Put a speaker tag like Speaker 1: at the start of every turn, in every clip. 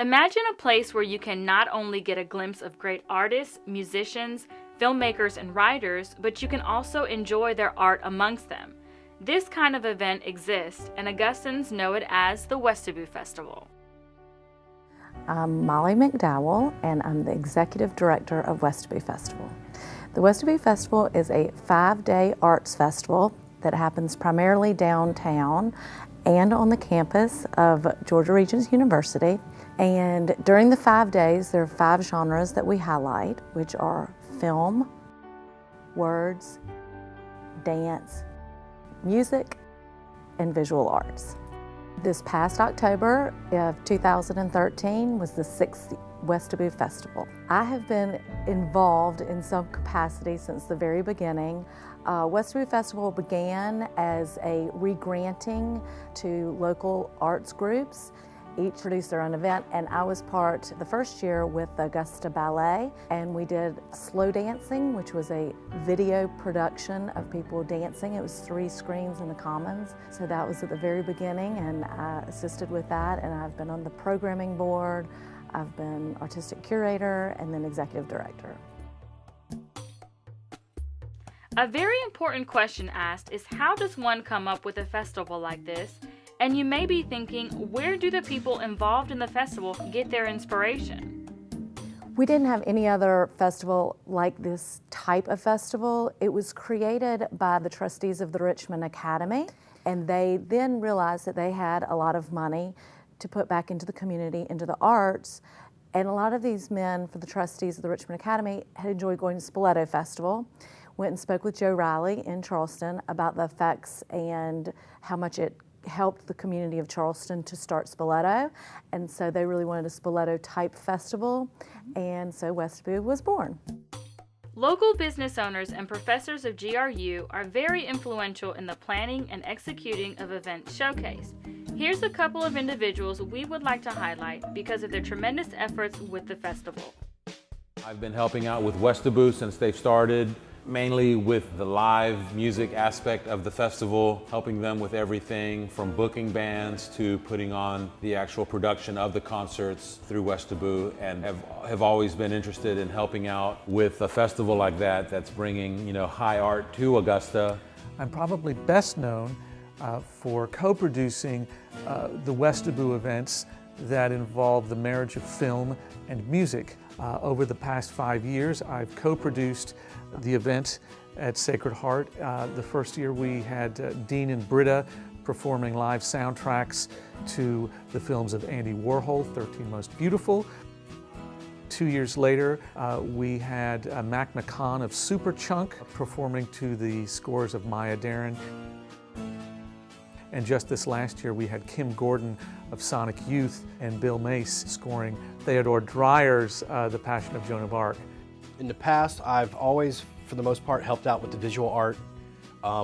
Speaker 1: Imagine a place where you can not only get a glimpse of great artists, musicians, filmmakers, and writers, but you can also enjoy their art amongst them. This kind of event exists, and Augustans know it as the Westobou Festival.
Speaker 2: I'm Molly McDowell, and I'm the Executive Director of Westobou Festival. The Westobou Festival is a 5-day arts festival that happens primarily downtown and on the campus of Georgia Regents University. And during the 5 days, there are 5 genres that we highlight, which are film, words, dance, music, and visual arts. This past October of 2013 was the 6th Westobou Festival. I have been involved in some capacity since the very beginning. Westobou Festival began as a re-granting to local arts groups. Each produced their own event, and I was part the first year with the Augusta Ballet, and we did slow dancing, which was a video production of people dancing. It was 3 screens in the Commons, so that was at the very beginning, and I assisted with that, and I've been on the programming board, I've been artistic curator, and then executive director.
Speaker 1: A very important question asked is, how does one come up with a festival like this? And you may be thinking, where do the people involved in the festival get their inspiration?
Speaker 2: We didn't have any other festival like this type of festival. It was created by the trustees of the Richmond Academy, and they then realized that they had a lot of money to put back into the community, into the arts. And a lot of these men, for the trustees of the Richmond Academy, had enjoyed going to Spoleto Festival, went and spoke with Joe Riley in Charleston about the effects and how much it helped the community of Charleston to start Spoleto, and so they really wanted a Spoleto type festival, and so Westobou was born.
Speaker 1: Local business owners and professors of GRU are very influential in the planning and executing of events showcased. Here's a couple of individuals we would like to highlight because of their tremendous efforts with the festival.
Speaker 3: I've been helping out with Westobou since they've started, mainly with the live music aspect of the festival, helping them with everything from booking bands to putting on the actual production of the concerts through Westobou, and have always been interested in helping out with a festival like that that's bringing, high art to Augusta.
Speaker 4: I'm probably best known for co-producing the Westobou events that involve the marriage of film and music. Over the past 5 years, I've co-produced the event at Sacred Heart. The first year we had Dean and Britta performing live soundtracks to the films of Andy Warhol, 13 Most Beautiful. 2 years later, we had Mac McCon of Superchunk performing to the scores of Maya Deren. And just this last year, we had Kim Gordon of Sonic Youth and Bill Mace scoring Theodore Dreyer's The Passion of Joan of Arc.
Speaker 5: In the past, I've always, for the most part, helped out with the visual art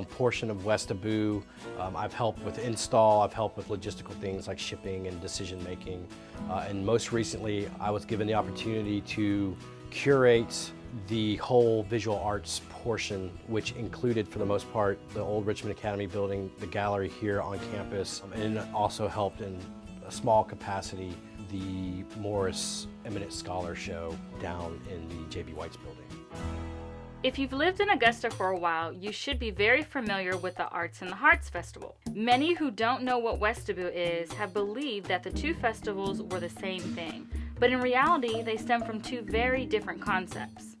Speaker 5: portion of Westobou. I've helped with install, I've helped with logistical things like shipping and decision making. And most recently, I was given the opportunity to curate the whole visual arts portion, which included, for the most part, the old Richmond Academy building, the gallery here on campus, and it also helped in a small capacity the Morris Eminent Scholar Show down in the J.B. White's building.
Speaker 1: If you've lived in Augusta for a while, you should be very familiar with the Arts and the Hearts Festival. Many who don't know what Westobou is have believed that the two festivals were the same thing, but in reality, they stem from 2 very different concepts.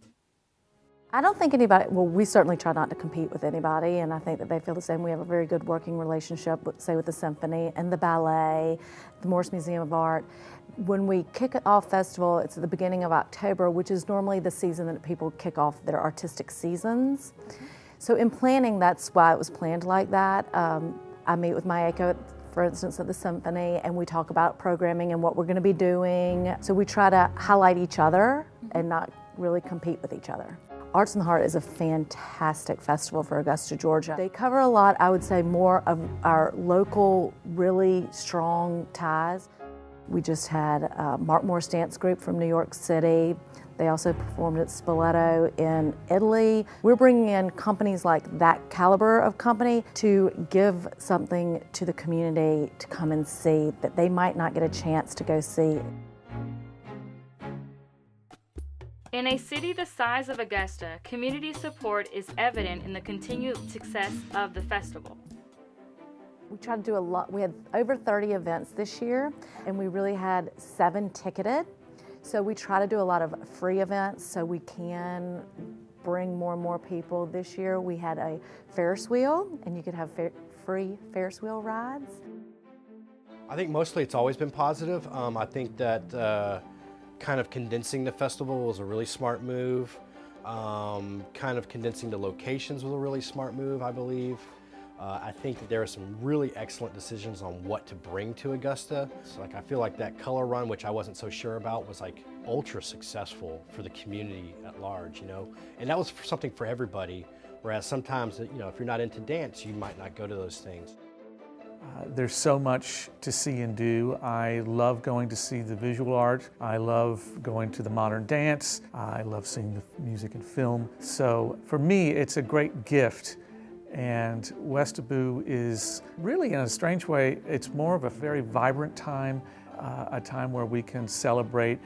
Speaker 2: I don't think anybody, well, we certainly try not to compete with anybody, and I think that they feel the same. We have a very good working relationship, say, with the symphony and the ballet, the Morris Museum of Art. When we kick off festival, it's at the beginning of October, which is normally the season that people kick off their artistic seasons. So in planning, that's why it was planned like that. I meet with Mayako, for instance, at the symphony, and we talk about programming and what we're going to be doing. So we try to highlight each other and not really compete with each other. Arts and the Heart is a fantastic festival for Augusta, Georgia. They cover a lot, I would say, more of our local, really strong ties. We just had Mark Morris Dance Group from New York City. They also performed at Spoleto in Italy. We're bringing in companies like that caliber of company to give something to the community to come and see that they might not get a chance to go see.
Speaker 1: In a city the size of Augusta, community support is evident in the continued success of the festival.
Speaker 2: We tried to do a lot. We had over 30 events this year, and we really had 7 ticketed. So we try to do a lot of free events so we can bring more and more people. This year we had a Ferris wheel, and you could have free Ferris wheel rides.
Speaker 5: I think mostly it's always been positive. I think that kind of condensing the festival was a really smart move. Kind of condensing the locations was a really smart move, I believe. I think that there are some really excellent decisions on what to bring to Augusta. So I feel like that color run, which I wasn't so sure about, was like ultra successful for the community at large, And that was something for everybody. Whereas sometimes, if you're not into dance, you might not go to those things.
Speaker 4: There's so much to see and do. I love going to see the visual art. I love going to the modern dance. I love seeing the music and film. So for me, it's a great gift. And Westobou is really, in a strange way, it's more of a very vibrant time, a time where we can celebrate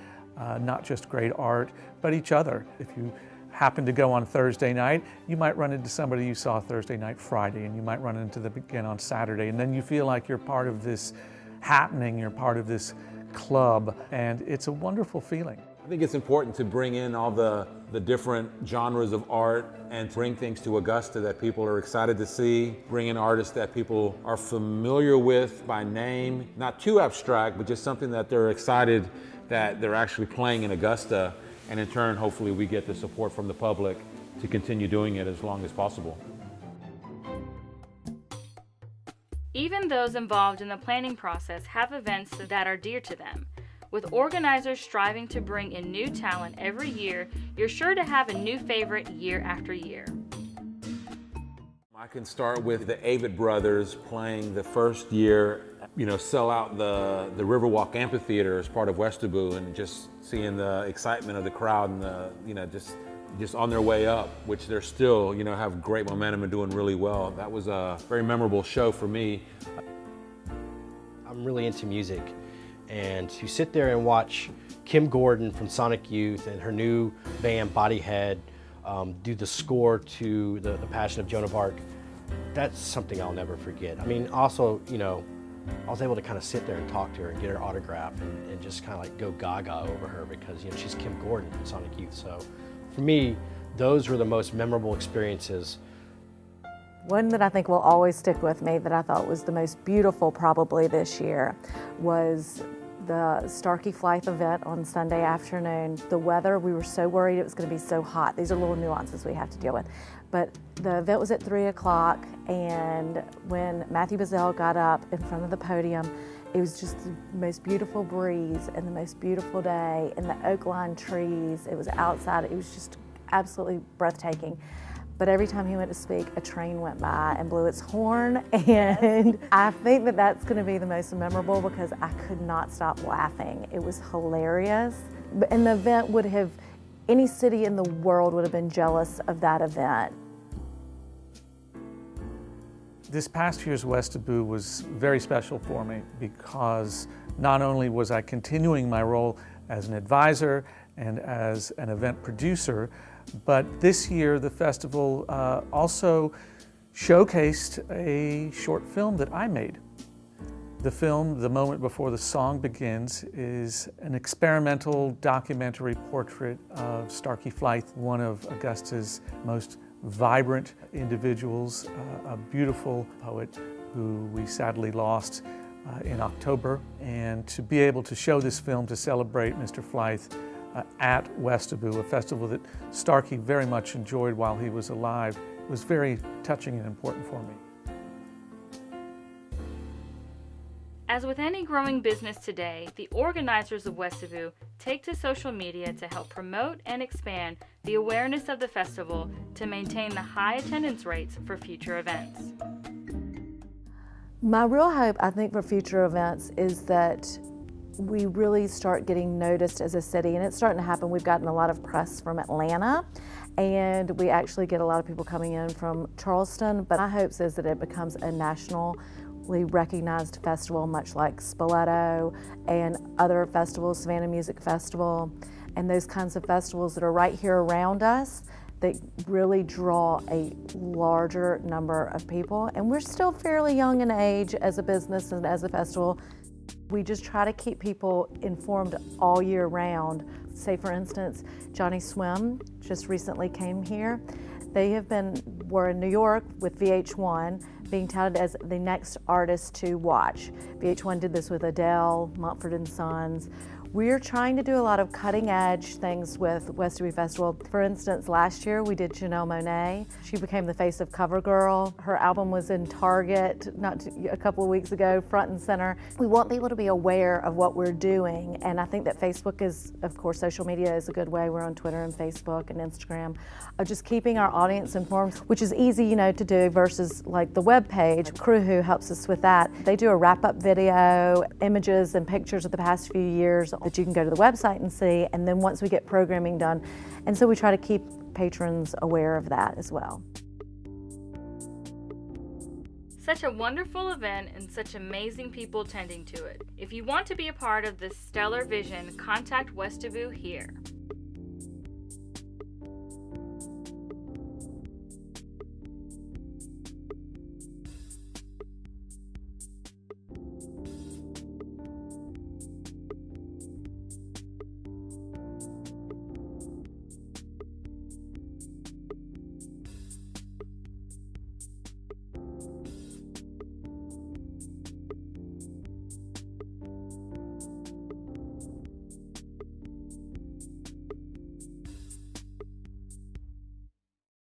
Speaker 4: not just great art, but each other. If you happen to go on Thursday night, you might run into somebody you saw Thursday night, Friday, and you might run into them again on Saturday, and then you feel like you're part of this happening, you're part of this club, and it's a wonderful feeling.
Speaker 3: I think it's important to bring in all the different genres of art and bring things to Augusta that people are excited to see, bring in artists that people are familiar with by name, not too abstract, but just something that they're excited that they're actually playing in Augusta. And in turn, hopefully we get the support from the public to continue doing it as long as possible.
Speaker 1: Even those involved in the planning process have events that are dear to them. With organizers striving to bring in new talent every year, you're sure to have a new favorite year after year.
Speaker 3: I can start with the Avett Brothers playing the first year, sell out the Riverwalk Amphitheater as part of Westobou, and just seeing the excitement of the crowd and just on their way up, which they're still, have great momentum and doing really well. That was a very memorable show for me.
Speaker 5: I'm really into music, and to sit there and watch Kim Gordon from Sonic Youth and her new band Bodyhead do the score to the Passion of Joan of Arc, that's something I'll never forget. I mean, also, I was able to kind of sit there and talk to her and get her autograph and just kind of like go gaga over her because, she's Kim Gordon from Sonic Youth. So for me, those were the most memorable experiences.
Speaker 2: One that I think will always stick with me that I thought was the most beautiful probably this year was the Starkey Flythe event on Sunday afternoon. The weather, we were so worried it was going to be so hot. These are little nuances we have to deal with. But the event was at 3 o'clock, and when Matthew Bazell got up in front of the podium, it was just the most beautiful breeze and the most beautiful day, and the oak line trees. It was outside. It was just absolutely breathtaking. But every time he went to speak, a train went by and blew its horn, and I think that that's going to be the most memorable because I could not stop laughing. It was hilarious. And the event would have, any city in the world would have been jealous of that event.
Speaker 4: This past year's Westobou was very special for me because not only was I continuing my role as an advisor and as an event producer, but this year the festival also showcased a short film that I made. The film, The Moment Before the Song Begins, is an experimental documentary portrait of Starkey Flythe, one of Augusta's most vibrant individuals, a beautiful poet who we sadly lost in October. And to be able to show this film to celebrate Mr. Flythe at Westobou, a festival that Starkey very much enjoyed while he was alive, was very touching and important for me.
Speaker 1: As with any growing business today, the organizers of Westobou take to social media to help promote and expand the awareness of the festival to maintain the high attendance rates for future events.
Speaker 2: My real hope, I think, for future events is that we really start getting noticed as a city, and it's starting to happen. We've gotten a lot of press from Atlanta, and we actually get a lot of people coming in from Charleston, but my hope is that it becomes a nationally recognized festival, much like Spoleto and other festivals, Savannah Music Festival, and those kinds of festivals that are right here around us that really draw a larger number of people. And we're still fairly young in age as a business and as a festival. We just try to keep people informed all year round. Say for instance, Johnny Swim just recently came here. They were in New York with VH1, being touted as the next artist to watch. VH1 did this with Adele, Mumford & Sons. We're trying to do a lot of cutting edge things with Westobou Festival. For instance, last year we did Janelle Monáe. She became the face of CoverGirl. Her album was in Target a couple of weeks ago, front and center. We want people to be aware of what we're doing, and I think that Facebook is, of course, social media is a good way. We're on Twitter and Facebook and Instagram, of just keeping our audience informed, which is easy, to do versus like the web page. Crew who helps us with that. They do a wrap-up video, images and pictures of the past few years that you can go to the website and see, and then once we get programming done. And so we try to keep patrons aware of that as well.
Speaker 1: Such a wonderful event and such amazing people tending to it. If you want to be a part of this stellar vision, contact Westobou here.